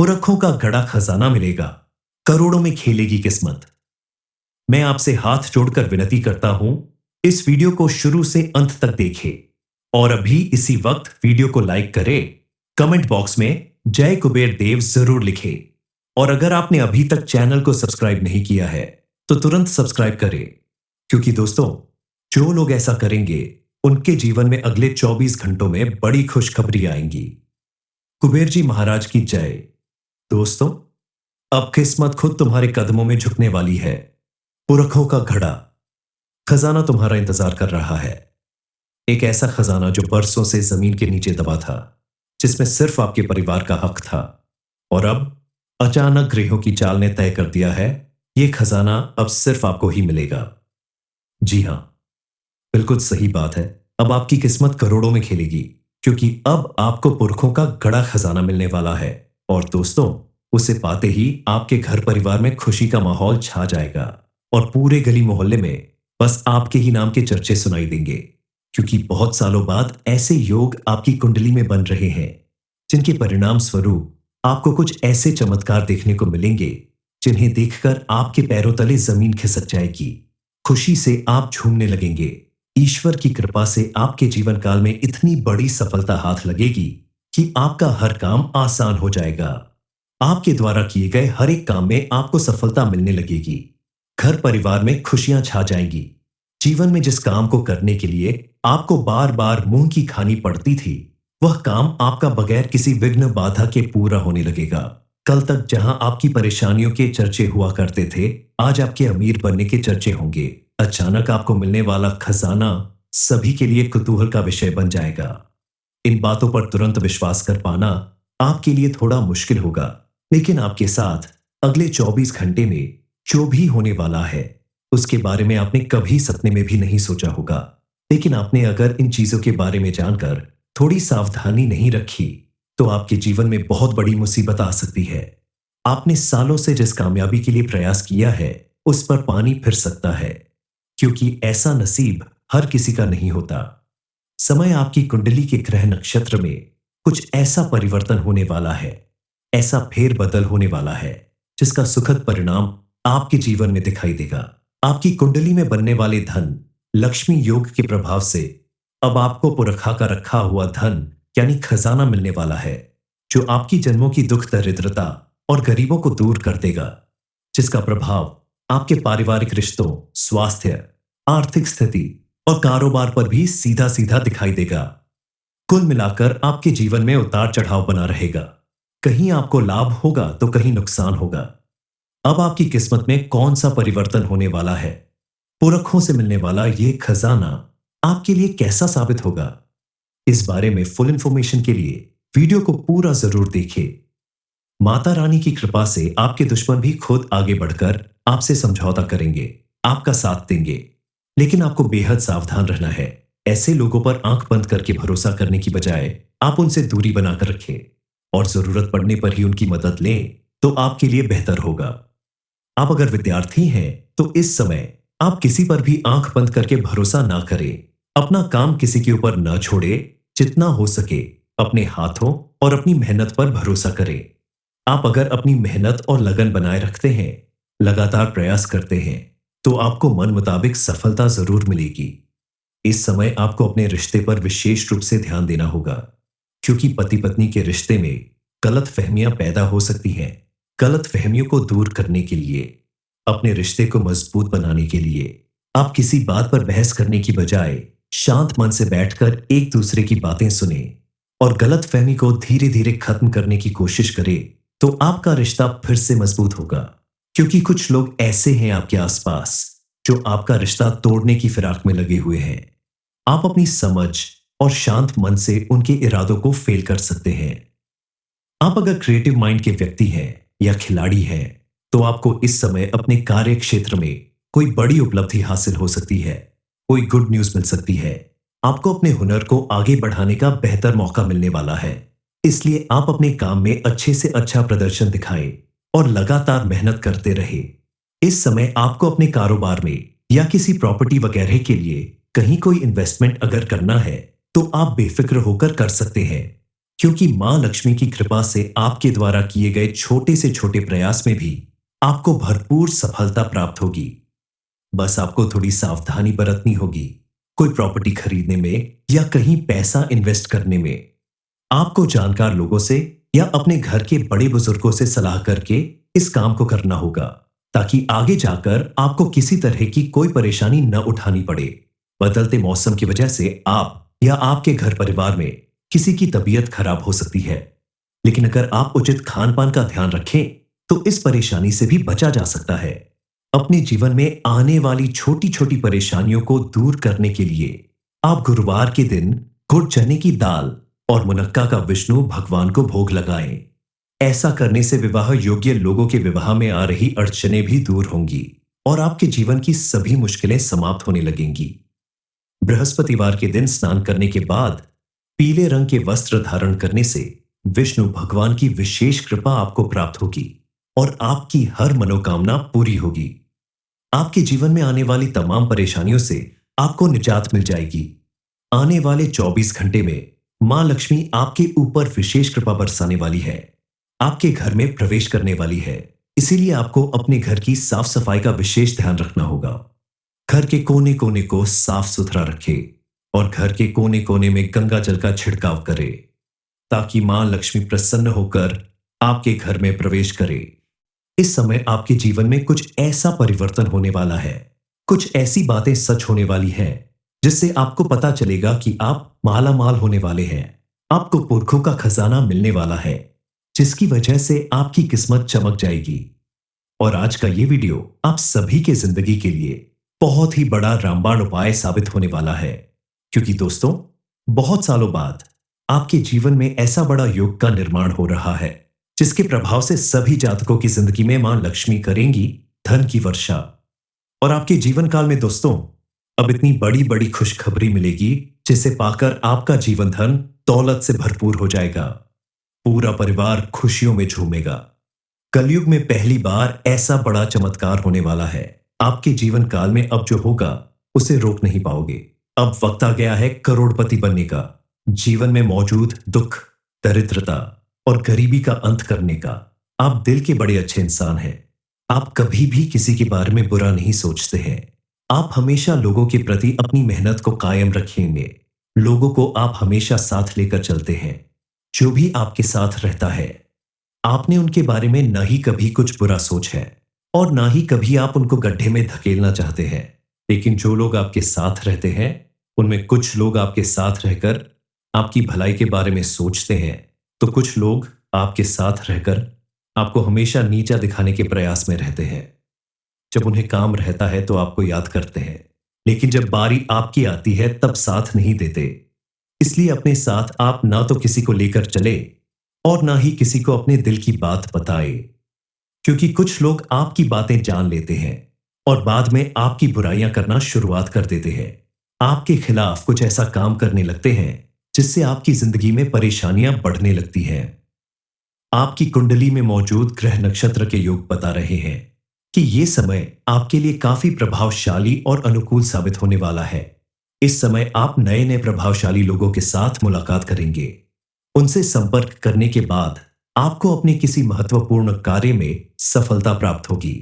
पुरखों का गड़ा खजाना मिलेगा, करोड़ों में खेलेगी किस्मत। मैं आपसे हाथ जोड़कर विनती करता हूं, इस वीडियो को शुरू से अंत तक देखें और अभी इसी वक्त वीडियो को लाइक करें। कमेंट बॉक्स में जय कुबेर देव जरूर लिखें और अगर आपने अभी तक चैनल को सब्सक्राइब नहीं किया है तो तुरंत सब्सक्राइब करें, क्योंकि दोस्तों, जो लोग ऐसा करेंगे उनके जीवन में अगले 24 घंटों में बड़ी खुशखबरी आएंगी। कुबेर जी महाराज की जय। दोस्तों, अब किस्मत खुद तुम्हारे कदमों में झुकने वाली है। पुरखों का घड़ा खजाना तुम्हारा इंतजार कर रहा है। एक ऐसा खजाना जो बरसों से जमीन के नीचे दबा था, जिसमें सिर्फ आपके परिवार का हक था, और अब अचानक ग्रहों की चाल ने तय कर दिया है, यह खजाना अब सिर्फ आपको ही मिलेगा। जी हां, बिल्कुल सही बात है। अब आपकी किस्मत करोड़ों में खेलेगी, क्योंकि अब आपको पुरखों का गड़ा खजाना मिलने वाला है। और दोस्तों, उसे पाते ही आपके घर परिवार में खुशी का माहौल छा जाएगा और पूरे गली मोहल्ले में बस आपके ही नाम के चर्चे सुनाई देंगे, क्योंकि बहुत सालों बाद ऐसे योग आपकी कुंडली में बन रहे हैं, जिनके परिणाम स्वरूप आपको कुछ ऐसे चमत्कार देखने को मिलेंगे जिन्हें देखकर आपके पैरों तले जमीन खिसक जाएगी। खुशी से आप झूमने लगेंगे। ईश्वर की कृपा से आपके जीवन काल में इतनी बड़ी सफलता हाथ लगेगी कि आपका हर काम आसान हो जाएगा। आपके द्वारा किए गए हर एक काम में आपको सफलता मिलने लगेगी। घर परिवार में खुशियां छा जाएंगी। जीवन में जिस काम को करने के लिए आपको बार बार मुंह की खानी पड़ती थी, वह काम आपका बगैर किसी विघ्न बाधा के पूरा होने लगेगा। कल तक जहां आपकी परेशानियों के चर्चे हुआ करते थे, आज आपके अमीर बनने के चर्चे होंगे। अचानक आपको मिलने वाला खजाना सभी के लिए कुतूहल का विषय बन जाएगा। इन बातों पर तुरंत विश्वास कर पाना आपके लिए थोड़ा मुश्किल होगा, लेकिन आपके साथ अगले 24 घंटे में जो भी होने वाला है, उसके बारे में आपने कभी सपने में भी नहीं सोचा होगा। लेकिन आपने अगर इन चीजों के बारे में जानकर थोड़ी सावधानी नहीं रखी, तो आपके जीवन में बहुत बड़ी मुसीबत आ सकती है। आपने सालों से जिस कामयाबी के लिए प्रयास किया है, उस पर पानी फिर सकता है, क्योंकि ऐसा नसीब हर किसी का नहीं होता। समय आपकी कुंडली के ग्रह नक्षत्र में कुछ ऐसा परिवर्तन होने वाला है, ऐसा फेरबदल होने वाला है, जिसका सुखद परिणाम आपके जीवन में दिखाई देगा। आपकी कुंडली में बनने वाले धन लक्ष्मी योग के प्रभाव से अब आपको पुरखा का रखा हुआ धन यानी खजाना मिलने वाला है, जो आपकी जन्मों की दुख दरिद्रता और गरीबों को दूर कर देगा, जिसका प्रभाव आपके पारिवारिक रिश्तों, स्वास्थ्य, आर्थिक स्थिति और कारोबार पर भी सीधा सीधा दिखाई देगा। कुल मिलाकर आपके जीवन में उतार चढ़ाव बना रहेगा। कहीं आपको लाभ होगा तो कहीं नुकसान होगा। अब आपकी किस्मत में कौन सा परिवर्तन होने वाला है? पुरखों से मिलने वाला यह खजाना आपके लिए कैसा साबित होगा? इस बारे में फुल इंफॉर्मेशन के लिए वीडियो को पूरा जरूर देखें। माता रानी की कृपा से आपके दुश्मन भी खुद आगे बढ़कर आपसे समझौता करेंगे, आपका साथ देंगे, लेकिन आपको बेहद सावधान रहना है। ऐसे लोगों पर आंख बंद करके भरोसा करने की बजाय आप उनसे दूरी बनाकर रखें और जरूरत पड़ने पर ही उनकी मदद लें, तो आपके लिए बेहतर होगा। आप अगर विद्यार्थी हैं तो इस समय आप किसी पर भी आंख बंद करके भरोसा ना करें। अपना काम किसी के ऊपर ना छोड़े। जितना हो सके अपने हाथों और अपनी मेहनत पर भरोसा करें। आप अगर अपनी मेहनत और लगन बनाए रखते हैं, लगातार प्रयास करते हैं, तो आपको मन मुताबिक सफलता जरूर मिलेगी। इस समय आपको अपने रिश्ते पर विशेष रूप से ध्यान देना होगा, क्योंकि पति पत्नी के रिश्ते में गलत फहमियां पैदा हो सकती हैं। गलत फहमियों को दूर करने के लिए, अपने रिश्ते को मजबूत बनाने के लिए आप किसी बात पर बहस करने की बजाय शांत मन से बैठकर एक दूसरे की बातें सुने और गलत फहमी को धीरे धीरे खत्म करने की कोशिश करें, तो आपका रिश्ता फिर से मजबूत होगा। क्योंकि कुछ लोग ऐसे हैं आपके आसपास जो आपका रिश्ता तोड़ने की फिराक में लगे हुए हैं। आप अपनी समझ और शांत मन से उनके इरादों को फेल कर सकते हैं। आप अगर क्रिएटिव माइंड के व्यक्ति हैं या खिलाड़ी हैं, तो आपको इस समय अपने कार्य क्षेत्र में कोई बड़ी उपलब्धि हासिल हो सकती है। कोई गुड न्यूज मिल सकती है। आपको अपने हुनर को आगे बढ़ाने का बेहतर मौका मिलने वाला है। इसलिए आप अपने काम में अच्छे से अच्छा प्रदर्शन दिखाएं और लगातार मेहनत करते रहे। इस समय आपको अपने कारोबार में या किसी प्रॉपर्टी वगैरह के लिए कहीं कोई इन्वेस्टमेंट अगर करना है, तो आप बेफिक्र होकर कर सकते हैं, क्योंकि मां लक्ष्मी की कृपा से आपके द्वारा किए गए छोटे से छोटे प्रयास में भी आपको भरपूर सफलता प्राप्त होगी। बस आपको थोड़ी सावधानी बरतनी होगी। कोई प्रॉपर्टी खरीदने में या कहीं पैसा इन्वेस्ट करने में आपको जानकार लोगों से या अपने घर के बड़े बुजुर्गों से सलाह करके इस काम को करना होगा, ताकि आगे जाकर आपको किसी तरह की कोई परेशानी न उठानी पड़े। बदलते मौसम की वजह से आप या आपके घर परिवार में किसी की तबीयत खराब हो सकती है, लेकिन अगर आप उचित खान पान का ध्यान रखें तो इस परेशानी से भी बचा जा सकता है। अपने जीवन में आने वाली छोटी छोटी परेशानियों को दूर करने के लिए आप गुरुवार के दिन गुड़ चने की दाल और मुनक्का का विष्णु भगवान को भोग लगाएं। ऐसा करने से विवाह योग्य लोगों के विवाह में आ रही अड़चनें भी दूर होंगी और आपके जीवन की सभी मुश्किलें समाप्त होने लगेंगी। बृहस्पतिवार के दिन स्नान करने के बाद पीले रंग के वस्त्र धारण करने से विष्णु भगवान की विशेष कृपा आपको प्राप्त होगी और आपकी हर मनोकामना पूरी होगी। आपके जीवन में आने वाली तमाम परेशानियों से आपको निजात मिल जाएगी। आने वाले 24 घंटे में मां लक्ष्मी आपके ऊपर विशेष कृपा बरसाने वाली है, आपके घर में प्रवेश करने वाली है। इसीलिए आपको अपने घर की साफ सफाई का विशेष ध्यान रखना होगा। घर के कोने कोने को साफ सुथरा रखें और घर के कोने कोने में गंगा जल का छिड़काव करें, ताकि मां लक्ष्मी प्रसन्न होकर आपके घर में प्रवेश करे। इस समय आपके जीवन में कुछ ऐसा परिवर्तन होने वाला है, कुछ ऐसी बातें सच होने वाली हैं जिससे आपको पता चलेगा कि आप माला माल होने वाले हैं। आपको पुरखों का खजाना मिलने वाला है, जिसकी वजह से आपकी किस्मत चमक जाएगी। और आज का ये वीडियो आप सभी के जिंदगी के लिए बहुत ही बड़ा रामबाण उपाय साबित होने वाला है, क्योंकि दोस्तों, बहुत सालों बाद आपके जीवन में ऐसा बड़ा योग का निर्माण हो रहा है जिसके प्रभाव से सभी जातकों की जिंदगी में मां लक्ष्मी करेंगी धन की वर्षा। और आपके जीवन काल में दोस्तों, अब इतनी बड़ी बड़ी खुशखबरी मिलेगी जिसे पाकर आपका जीवन धन दौलत से भरपूर हो जाएगा। पूरा परिवार खुशियों में झूमेगा। कलयुग में पहली बार ऐसा बड़ा चमत्कार होने वाला है। आपके जीवन काल में अब जो होगा उसे रोक नहीं पाओगे। अब वक्त आ गया है करोड़पति बनने का, जीवन में मौजूद दुख, दरिद्रता और गरीबी का अंत करने का। आप दिल के बड़े अच्छे इंसान हैं। आप कभी भी किसी के बारे में बुरा नहीं सोचते हैं। आप हमेशा लोगों के प्रति अपनी मेहनत को कायम रखेंगे। लोगों को आप हमेशा साथ लेकर चलते हैं। जो भी आपके साथ रहता है, आपने उनके बारे में ना ही कभी कुछ बुरा सोच है और ना ही कभी आप उनको गड्ढे में धकेलना चाहते हैं। लेकिन जो लोग आपके साथ रहते हैं, उनमें कुछ लोग आपके साथ रहकर आपकी भलाई के बारे में सोचते हैं, तो कुछ लोग आपके साथ रहकर आपको हमेशा नीचा दिखाने के प्रयास में रहते हैं। जब उन्हें काम रहता है तो आपको याद करते हैं, लेकिन जब बारी आपकी आती है तब साथ नहीं देते। इसलिए अपने साथ आप ना तो किसी को लेकर चले और ना ही किसी को अपने दिल की बात बताए, क्योंकि कुछ लोग आपकी बातें जान लेते हैं और बाद में आपकी बुराइयां करना शुरुआत कर देते हैं। आपके खिलाफ कुछ ऐसा काम करने लगते हैं जिससे आपकी जिंदगी में परेशानियां बढ़ने लगती हैं। आपकी कुंडली में मौजूद ग्रह नक्षत्र के योग बता रहे हैं कि यह समय आपके लिए काफी प्रभावशाली और अनुकूल साबित होने वाला है। इस समय आप नए नए प्रभावशाली लोगों के साथ मुलाकात करेंगे। उनसे संपर्क करने के बाद आपको अपने किसी महत्वपूर्ण कार्य में सफलता प्राप्त होगी।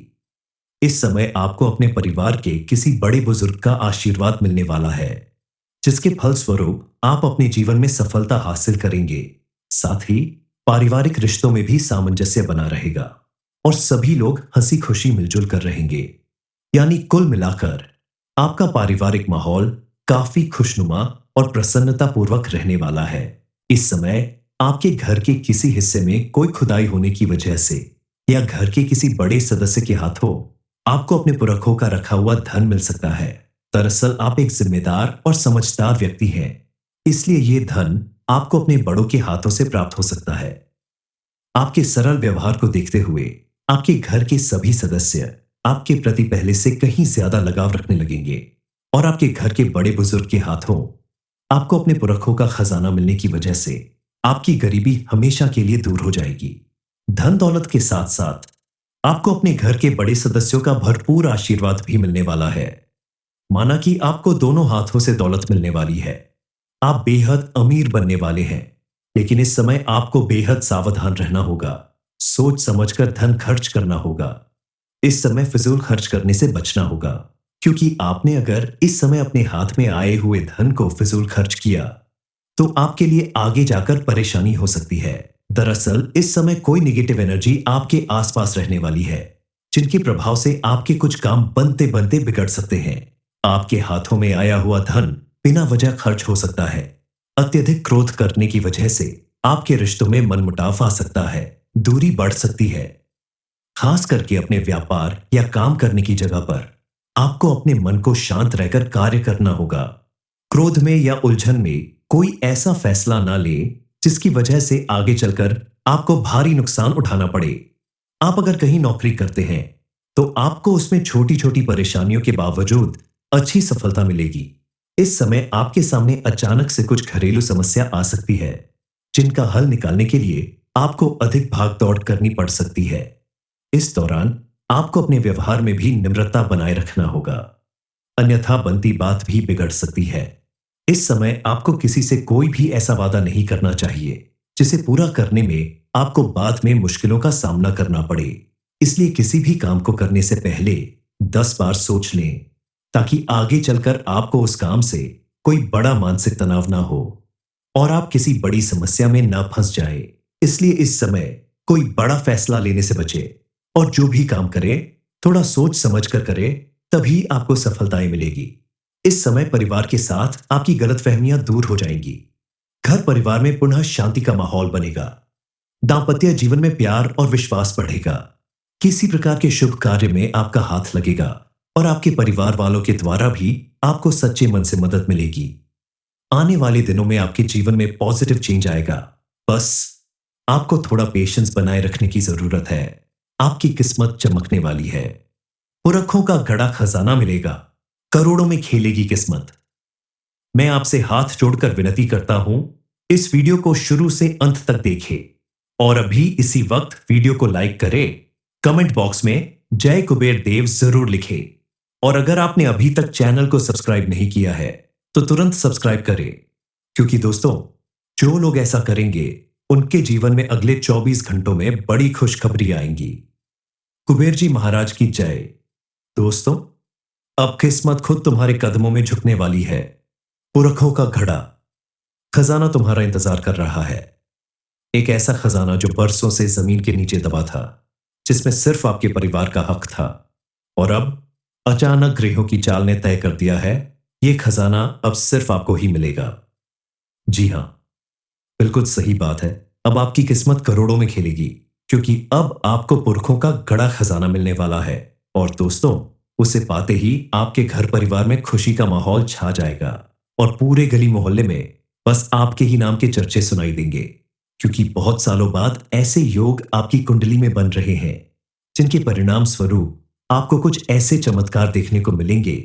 इस समय आपको अपने परिवार के किसी बड़े बुजुर्ग का आशीर्वाद मिलने वाला है, जिसके फलस्वरूप आप अपने जीवन में सफलता हासिल करेंगे। साथ ही पारिवारिक रिश्तों में भी सामंजस्य बना रहेगा और सभी लोग हंसी खुशी मिलजुल कर रहेंगे। यानी कुल मिलाकर आपका पारिवारिक माहौल काफी खुशनुमा और प्रसन्नता पूर्वक रहने वाला है। इस समय आपके घर के किसी हिस्से में कोई खुदाई होने की वजह से या घर के किसी बड़े सदस्य के हाथों आपको अपने पुरखों का रखा हुआ धन मिल सकता है। दरअसल आप एक जिम्मेदार और समझदार व्यक्ति हैं, इसलिए यह धन आपको अपने बड़ों के हाथों से प्राप्त हो सकता है। आपके सरल व्यवहार को देखते हुए आपके घर के सभी सदस्य आपके प्रति पहले से कहीं ज्यादा लगाव रखने लगेंगे और आपके घर के बड़े बुजुर्ग के हाथों आपको अपने पुरखों का खजाना मिलने की वजह से आपकी गरीबी हमेशा के लिए दूर हो जाएगी। धन दौलत के साथ साथ आपको अपने घर के बड़े सदस्यों का भरपूर आशीर्वाद भी मिलने वाला है। माना कि आपको दोनों हाथों से दौलत मिलने वाली है। आप बेहद अमीर बनने वाले हैं, लेकिन इस समय आपको बेहद सावधान रहना होगा। सोच समझकर धन खर्च करना होगा। इस समय फिजूल खर्च करने से बचना होगा, क्योंकि आपने अगर इस समय अपने हाथ में आए हुए धन को फिजूल खर्च किया तो आपके लिए आगे जाकर परेशानी हो सकती है। दरअसल इस समय कोई नेगेटिव एनर्जी आपके आसपास रहने वाली है, जिनके प्रभाव से आपके कुछ काम बनते बनते बिगड़ सकते हैं। आपके हाथों में आया हुआ धन बिना वजह खर्च हो सकता है। अत्यधिक क्रोध करने की वजह से आपके रिश्तों में मनमुटाव आ सकता है, दूरी बढ़ सकती है। खास करके अपने व्यापार या काम करने की जगह पर आपको अपने मन को शांत रहकर कार्य करना होगा। क्रोध में या उलझन में कोई ऐसा फैसला ना ले जिसकी वजह से आगे चलकर आपको भारी नुकसान उठाना पड़े। आप अगर कहीं नौकरी करते हैं तो आपको उसमें छोटी छोटी परेशानियों के बावजूद अच्छी सफलता मिलेगी। इस समय आपके सामने अचानक से कुछ घरेलू समस्या आ सकती है, जिनका हल निकालने के लिए आपको अधिक भाग दौड़ करनी पड़ सकती है। इस दौरान आपको अपने व्यवहार में भी निम्रता बनाए रखना होगा, अन्यथा बनती बात भी बिगड़ सकती है। इस समय आपको किसी से कोई भी ऐसा वादा नहीं करना चाहिए जिसे पूरा करने में आपको बाद में मुश्किलों का सामना करना पड़े। इसलिए किसी भी काम को करने से पहले 10 बार सोच लें, ताकि आगे चलकर आपको उस काम से कोई बड़ा मानसिक तनाव ना हो और आप किसी बड़ी समस्या में ना फंस जाए। इसलिए इस समय कोई बड़ा फैसला लेने से बचे और जो भी काम करें थोड़ा सोच समझ कर करें, तभी आपको सफलताएं मिलेगी। इस समय परिवार के साथ आपकी गलतफहमियां दूर हो जाएंगी। घर परिवार में पुनः शांति का माहौल बनेगा। दांपत्य जीवन में प्यार और विश्वास बढ़ेगा। किसी प्रकार के शुभ कार्य में आपका हाथ लगेगा और आपके परिवार वालों के द्वारा भी आपको सच्चे मन से मदद मिलेगी। आने वाले दिनों में आपके जीवन में पॉजिटिव चेंज आएगा। बस आपको थोड़ा पेशेंस बनाए रखने की जरूरत है। आपकी किस्मत चमकने वाली है। पुरखों का गड़ा खजाना मिलेगा। करोड़ों में खेलेगी किस्मत। मैं आपसे हाथ जोड़कर विनती करता हूं, इस वीडियो को शुरू से अंत तक देखें और अभी इसी वक्त वीडियो को लाइक करें। कमेंट बॉक्स में जय कुबेर देव जरूर लिखें और अगर आपने अभी तक चैनल को सब्सक्राइब नहीं किया है तो तुरंत सब्सक्राइब करें, क्योंकि दोस्तों जो लोग ऐसा करेंगे उनके जीवन में अगले 24 घंटों में बड़ी खुशखबरी आएंगी। कुबेर जी महाराज की जय। दोस्तों, अब किस्मत खुद तुम्हारे कदमों में झुकने वाली है। पुरखों का घड़ा खजाना तुम्हारा इंतजार कर रहा है। एक ऐसा खजाना जो बरसों से जमीन के नीचे दबा था, जिसमें सिर्फ आपके परिवार का हक था, और अब अचानक ग्रहों की चाल ने तय कर दिया है, यह खजाना अब सिर्फ आपको ही मिलेगा। जी हां, बिल्कुल सही बात है। अब आपकी किस्मत करोड़ों में खेलेगी, क्योंकि अब आपको पुरखों का गड़ा खजाना मिलने वाला है। और दोस्तों, उसे पाते ही आपके घर परिवार में खुशी का माहौल छा जाएगा और पूरे गली मोहल्ले में बस आपके ही नाम के चर्चे सुनाई देंगे, क्योंकि बहुत सालों बाद ऐसे योग आपकी कुंडली में बन रहे हैं, जिनके परिणाम स्वरूप आपको कुछ ऐसे चमत्कार देखने को मिलेंगे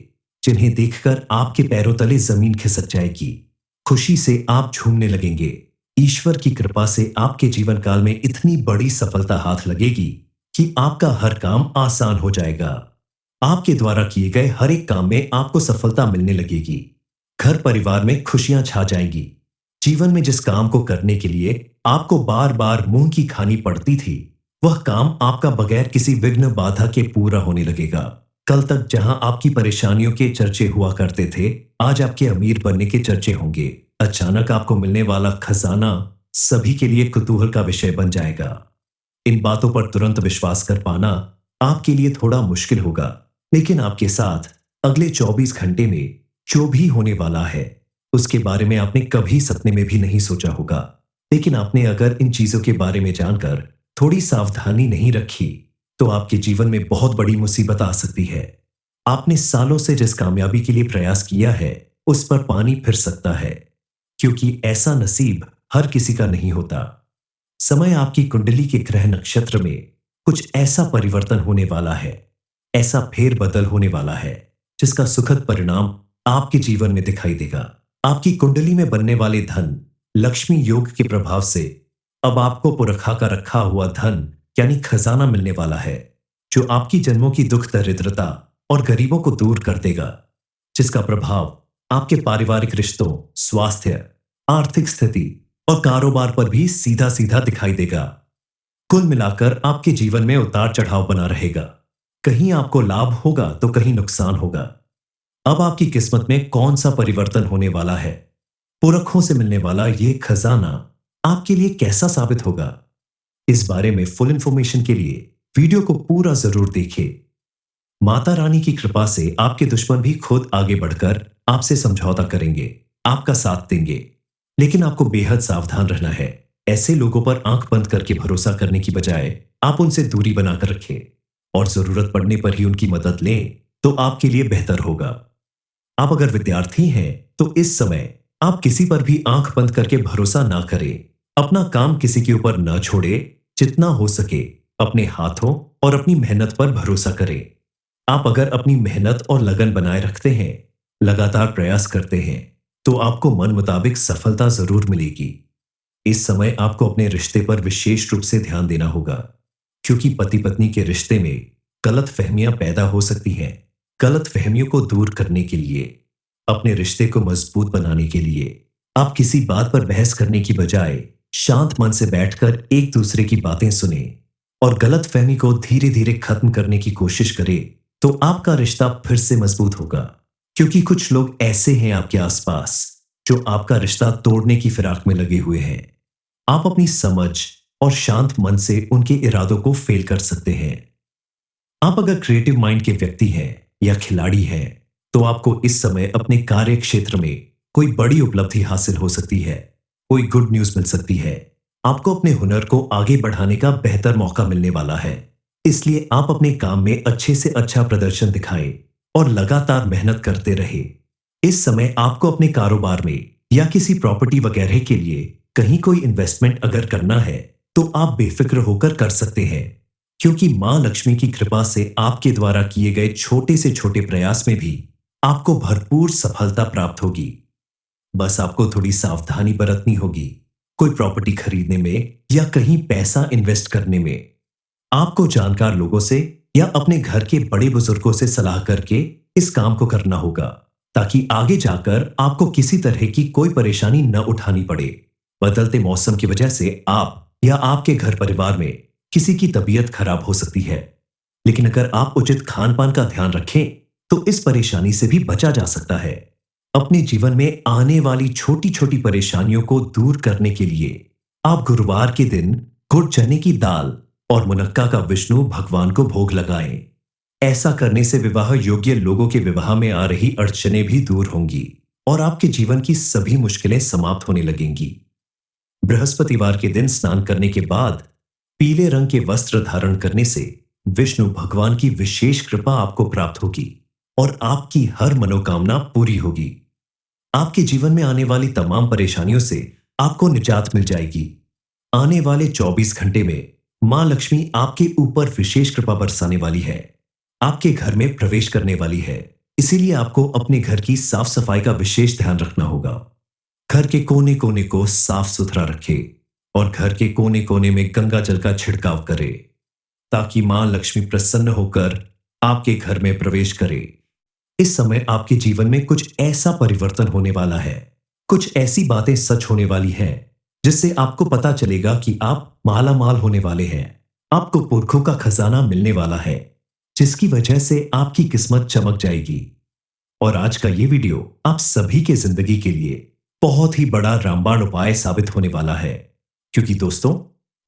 जिन्हें देखकर आपके पैरों तले जमीन खिसक जाएगी। खुशी से आप झूमने लगेंगे। ईश्वर की कृपा से आपके जीवन काल में इतनी बड़ी सफलता हाथ लगेगी कि आपका हर काम आसान हो जाएगा। आपके द्वारा किए गए हर एक काम में आपको सफलता मिलने लगेगी। घर परिवार में खुशियां छा जाएंगी। जीवन में जिस काम को करने के लिए आपको बार बार मुंह की खानी पड़ती थी, वह काम आपका बगैर किसी विघ्न बाधा के पूरा होने लगेगा। कल तक जहां आपकी परेशानियों के चर्चे हुआ करते थे, आज आपके अमीर बनने के चर्चे होंगे। अचानक आपको मिलने वाला खजाना सभी के लिए कुतूहल का विषय बन जाएगा। इन बातों पर तुरंत विश्वास कर पाना आपके लिए थोड़ा मुश्किल होगा, लेकिन आपके साथ अगले 24 घंटे में जो भी होने वाला है, उसके बारे में आपने कभी सपने में भी नहीं सोचा होगा। लेकिन आपने अगर इन चीजों के बारे में जानकर थोड़ी सावधानी नहीं रखी, तो आपके जीवन में बहुत बड़ी मुसीबत आ सकती है। आपने सालों से जिस कामयाबी के लिए प्रयास किया है, उस पर पानी फिर सकता है, क्योंकि ऐसा नसीब हर किसी का नहीं होता। समय आपकी कुंडली के ग्रह नक्षत्र में कुछ ऐसा परिवर्तन होने वाला है, ऐसा फेरबदल होने वाला है, जिसका सुखद परिणाम आपके जीवन में दिखाई देगा। आपकी कुंडली में बनने वाले धन लक्ष्मी योग के प्रभाव से अब आपको पुरखा का रखा हुआ धन यानी खजाना मिलने वाला है, जो आपकी जन्मों की दुख दरिद्रता और गरीबों को दूर कर देगा, जिसका प्रभाव आपके पारिवारिक रिश्तों, स्वास्थ्य, आर्थिक स्थिति और कारोबार पर भी सीधा सीधा दिखाई देगा। कुल मिलाकर आपके जीवन में उतार चढ़ाव बना रहेगा। कहीं आपको लाभ होगा तो कहीं नुकसान होगा। अब आपकी किस्मत में कौन सा परिवर्तन होने वाला है, पुरखों से मिलने वाला ये खजाना आपके लिए कैसा साबित होगा, इस बारे में फुल इंफॉर्मेशन के लिए वीडियो को पूरा जरूर देखिए। माता रानी की कृपा से आपके दुश्मन भी खुद आगे बढ़कर आपसे समझौता करेंगे, आपका साथ देंगे। लेकिन आपको बेहद सावधान रहना है। ऐसे लोगों पर आंख बंद करके भरोसा करने की बजाय आप उनसे दूरी बनाकर रखें और जरूरत पड़ने पर ही उनकी मदद लें तो आपके लिए बेहतर होगा। आप अगर विद्यार्थी हैं तो इस समय आप किसी पर भी आंख बंद करके भरोसा ना करें। अपना काम किसी के ऊपर ना छोड़े। जितना हो सके अपने हाथों और अपनी मेहनत पर भरोसा करें। आप अगर अपनी मेहनत और लगन बनाए रखते हैं, लगातार प्रयास करते हैं, तो आपको मन मुताबिक सफलता जरूर मिलेगी। इस समय आपको अपने रिश्ते पर विशेष रूप से ध्यान देना होगा, क्योंकि पति पत्नी के रिश्ते में गलत फहमियां पैदा हो सकती हैं। गलत फहमियों को दूर करने के लिए, अपने रिश्ते को मजबूत बनाने के लिए आप किसी बात पर बहस करने की बजाय शांत मन से बैठकर एक दूसरे की बातें सुने और गलत फहमी को धीरे धीरे खत्म करने की कोशिश करें तो आपका रिश्ता फिर से मजबूत होगा। क्योंकि कुछ लोग ऐसे हैं आपके आसपास जो आपका रिश्ता तोड़ने की फिराक में लगे हुए हैं। आप अपनी समझ और शांत मन से उनके इरादों को फेल कर सकते हैं। आप अगर क्रिएटिव माइंड के व्यक्ति हैं या खिलाड़ी हैं तो आपको इस समय अपने कार्य क्षेत्र में कोई बड़ी उपलब्धि हासिल हो सकती है। कोई गुड न्यूज मिल सकती है। आपको अपने हुनर को आगे बढ़ाने का बेहतर मौका मिलने वाला है। इसलिए आप अपने काम में अच्छे से अच्छा प्रदर्शन दिखाएं और लगातार मेहनत करते रहे। इस समय आपको अपने कारोबार में या किसी प्रॉपर्टी वगैरह के लिए कहीं कोई इन्वेस्टमेंट अगर करना है तो आप बेफिक्र होकर कर सकते हैं, क्योंकि मां लक्ष्मी की कृपा से आपके द्वारा किए गए छोटे से छोटे प्रयास में भी आपको भरपूर सफलता प्राप्त होगी। बस आपको थोड़ी सावधानी बरतनी होगी। कोई प्रॉपर्टी खरीदने में या कहीं पैसा इन्वेस्ट करने में आपको जानकार लोगों से या अपने घर के बड़े बुजुर्गों से सलाह करके इस काम को करना होगा, ताकि आगे जाकर आपको किसी तरह की कोई परेशानी न उठानी पड़े। बदलते मौसम की वजह से आप या आपके घर परिवार में किसी की तबीयत खराब हो सकती है, लेकिन अगर आप उचित खान पान का ध्यान रखें तो इस परेशानी से भी बचा जा सकता है। अपने जीवन में आने वाली छोटी छोटी परेशानियों को दूर करने के लिए आप गुरुवार के दिन गुड़ चने की दाल और मुनक्का का विष्णु भगवान को भोग लगाएं। ऐसा करने से विवाह योग्य लोगों के विवाह में आ रही अड़चनें भी दूर होंगी और आपके जीवन की सभी मुश्किलें समाप्त होने लगेंगी। बृहस्पतिवार के दिन स्नान करने के बाद पीले रंग के वस्त्र धारण करने से विष्णु भगवान की विशेष कृपा आपको प्राप्त होगी और आपकी हर मनोकामना पूरी होगी। आपके जीवन में आने वाली तमाम परेशानियों से आपको निजात मिल जाएगी। आने वाले 24 घंटे में मां लक्ष्मी आपके ऊपर विशेष कृपा बरसाने वाली है, आपके घर में प्रवेश करने वाली है। इसीलिए आपको अपने घर की साफ सफाई का विशेष ध्यान रखना होगा। घर के कोने कोने को साफ सुथरा रखें और घर के कोने कोने में गंगा जल का छिड़काव करें, ताकि मां लक्ष्मी प्रसन्न होकर आपके घर में प्रवेश करे। इस समय आपके जीवन में कुछ ऐसा परिवर्तन होने वाला है, कुछ ऐसी बातें सच होने वाली हैं जिससे आपको पता चलेगा कि आप माला माल होने वाले हैं। आपको पुरखों का खजाना मिलने वाला है, जिसकी वजह से आपकी किस्मत चमक जाएगी। और आज का ये वीडियो आप सभी के जिंदगी के लिए बहुत ही बड़ा रामबाण उपाय साबित होने वाला है, क्योंकि दोस्तों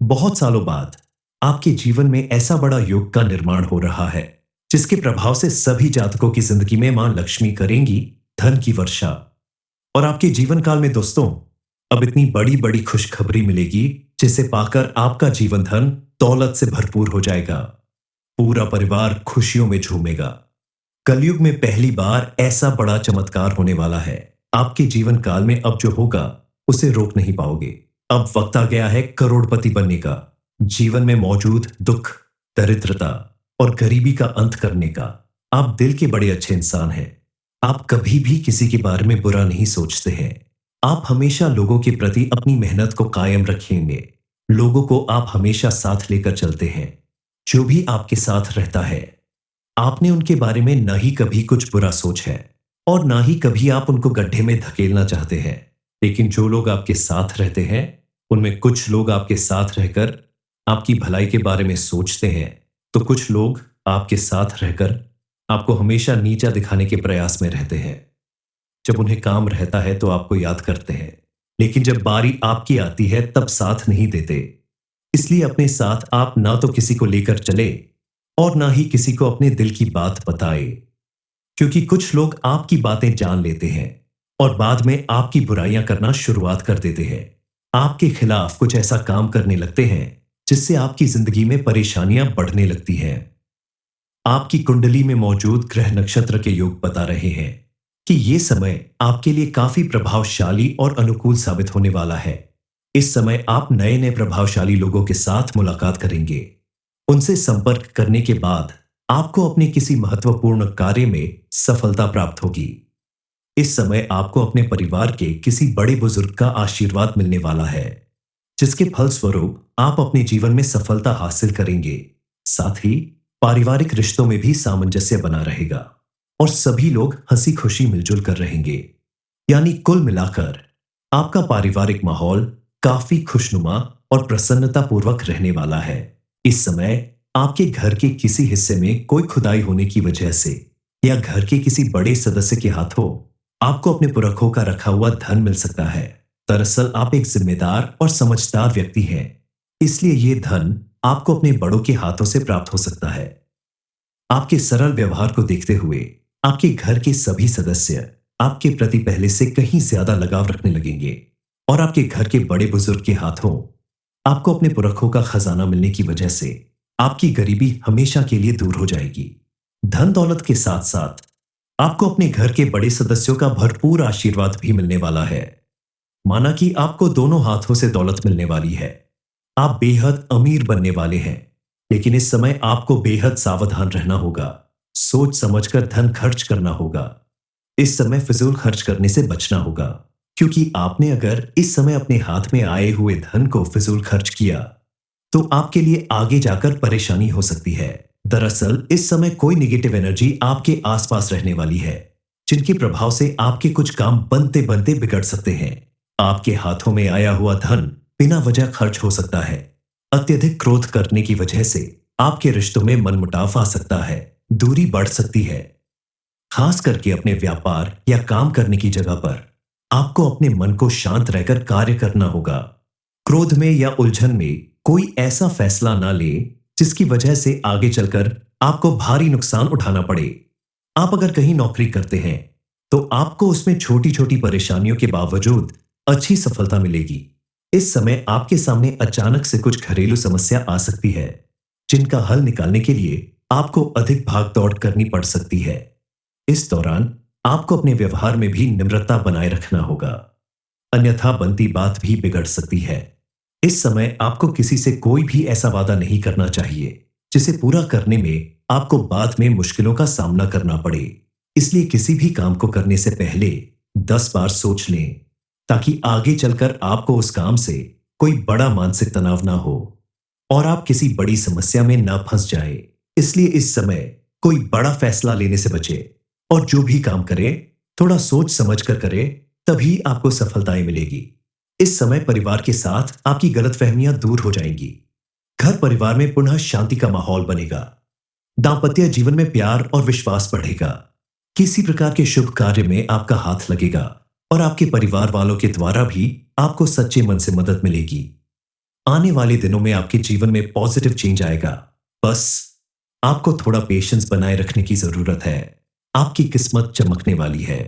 बहुत सालों बाद आपके जीवन में ऐसा बड़ा योग का निर्माण हो रहा है जिसके प्रभाव से सभी जातकों की जिंदगी में मां लक्ष्मी करेंगी धन की वर्षा। और आपके जीवन काल में दोस्तों अब इतनी बड़ी बड़ी खुशखबरी मिलेगी जिसे पाकर आपका जीवन धन दौलत से भरपूर हो जाएगा। पूरा परिवार खुशियों में झूमेगा। कलयुग में पहली बार ऐसा बड़ा चमत्कार होने वाला है। आपके जीवन काल में अब जो होगा उसे रोक नहीं पाओगे। अब वक्त आ गया है करोड़पति बनने का, जीवन में मौजूद दुख, दरिद्रता और गरीबी का अंत करने का। आप दिल के बड़े अच्छे इंसान हैं। आप कभी भी किसी के बारे में बुरा नहीं सोचते हैं। आप हमेशा लोगों के प्रति अपनी मेहनत को कायम रखेंगे। लोगों को आप हमेशा साथ लेकर चलते हैं। जो भी आपके साथ रहता है आपने उनके बारे में ना ही कभी कुछ बुरा सोच है और ना ही कभी आप उनको गड्ढे में धकेलना चाहते हैं। लेकिन जो लोग आपके साथ रहते हैं, उनमें कुछ लोग आपके साथ रहकर आपकी भलाई के बारे में सोचते हैं, तो कुछ लोग आपके साथ रहकर आपको हमेशा नीचा दिखाने के प्रयास में रहते हैं। जब उन्हें काम रहता है तो आपको याद करते हैं, लेकिन जब बारी आपकी आती है तब साथ नहीं देते। इसलिए अपने साथ आप ना तो किसी को लेकर चले और ना ही किसी को अपने दिल की बात बताए, क्योंकि कुछ लोग आपकी बातें जान लेते हैं और बाद में आपकी बुराइयां करना शुरुआत कर देते हैं। आपके खिलाफ कुछ ऐसा काम करने लगते हैं जिससे आपकी जिंदगी में परेशानियां बढ़ने लगती हैं। आपकी कुंडली में मौजूद ग्रह नक्षत्र के योग बता रहे हैं कि यह समय आपके लिए काफी प्रभावशाली और अनुकूल साबित होने वाला है। इस समय आप नए नए प्रभावशाली लोगों के साथ मुलाकात करेंगे। उनसे संपर्क करने के बाद आपको अपने किसी महत्वपूर्ण कार्य में सफलता प्राप्त होगी। इस समय आपको अपने परिवार के किसी बड़े बुजुर्ग का आशीर्वाद मिलने वाला है, जिसके फलस्वरूप आप अपने जीवन में सफलता हासिल करेंगे। साथ ही पारिवारिक रिश्तों में भी सामंजस्य बना रहेगा और सभी लोग हंसी खुशी मिलजुल कर रहेंगे। यानी कुल मिलाकर आपका पारिवारिक माहौल काफी खुशनुमा और प्रसन्नता पूर्वक रहने वाला है। इस समय आपके घर के किसी हिस्से में कोई खुदाई होने की वजह से या घर के किसी बड़े सदस्य के हाथों आपको अपने पुरखों का रखा हुआ धन मिल सकता है। दरअसल आप एक जिम्मेदार और समझदार व्यक्ति हैं, इसलिए यह धन आपको अपने बड़ों के हाथों से प्राप्त हो सकता है। आपके सरल व्यवहार को देखते हुए आपके घर के सभी सदस्य आपके प्रति पहले से कहीं ज्यादा लगाव रखने लगेंगे और आपके घर के बड़े बुजुर्ग के हाथों आपको अपने पुरखों का खजाना मिलने की वजह से आपकी गरीबी हमेशा के लिए दूर हो जाएगी। धन दौलत के साथ साथ आपको अपने घर के बड़े सदस्यों का भरपूर आशीर्वाद भी मिलने वाला है। माना कि आपको दोनों हाथों से दौलत मिलने वाली है। आप बेहद अमीर बनने वाले हैं, लेकिन इस समय आपको बेहद सावधान रहना होगा। सोच समझकर धन खर्च करना होगा। इस समय फिजूल खर्च करने से बचना होगा, क्योंकि आपने अगर इस समय अपने हाथ में आए हुए धन को फिजूल खर्च किया तो आपके लिए आगे जाकर परेशानी हो सकती है। दरअसल इस समय कोई निगेटिव एनर्जी आपके आसपास रहने वाली है, जिनके प्रभाव से आपके कुछ काम बनते बनते बिगड़ सकते हैं। आपके हाथों में आया हुआ धन बिना वजह खर्च हो सकता है। अत्यधिक क्रोध करने की वजह से आपके रिश्तों में मनमुटाव आ सकता है, दूरी बढ़ सकती है। खास करके अपने व्यापार या काम करने की जगह पर आपको अपने मन को शांत रहकर कार्य करना होगा। क्रोध में या उलझन में कोई ऐसा फैसला ना ले जिसकी वजह से आगे चलकर आपको भारी नुकसान उठाना पड़े। आप अगर कहीं नौकरी करते हैं तो आपको उसमें छोटी छोटी परेशानियों के बावजूद अच्छी सफलता मिलेगी। इस समय आपके सामने अचानक से कुछ घरेलू समस्या आ सकती है, जिनका हल निकालने के लिए आपको अधिक भाग दौड़ करनी पड़ सकती है। इस दौरान आपको अपने व्यवहार में भी निम्रता बनाए रखना होगा, अन्यथा बनती बात भी बिगड़ सकती है। इस समय आपको किसी से कोई भी ऐसा वादा नहीं करना चाहिए जिसे पूरा करने में आपको बाद में मुश्किलों का सामना करना पड़े। इसलिए किसी भी काम को करने से पहले 10 बार सोच लें, ताकि आगे चलकर आपको उस काम से कोई बड़ा मानसिक तनाव ना हो और आप किसी बड़ी समस्या में ना फंस जाए। इसलिए इस समय कोई बड़ा फैसला लेने से बचे और जो भी काम करें थोड़ा सोच समझ कर करें, तभी आपको सफलताएं मिलेगी। इस समय परिवार के साथ आपकी गलतफहमियां दूर हो जाएंगी। घर परिवार में पुनः शांति का माहौल बनेगा। दांपत्य जीवन में प्यार और विश्वास बढ़ेगा। किसी प्रकार के शुभ कार्य में आपका हाथ लगेगा और आपके परिवार वालों के द्वारा भी आपको सच्चे मन से मदद मिलेगी। आने वाले दिनों में आपके जीवन में पॉजिटिव चेंज आएगा। बस आपको थोड़ा पेशेंस बनाए रखने की जरूरत है। आपकी किस्मत चमकने वाली है।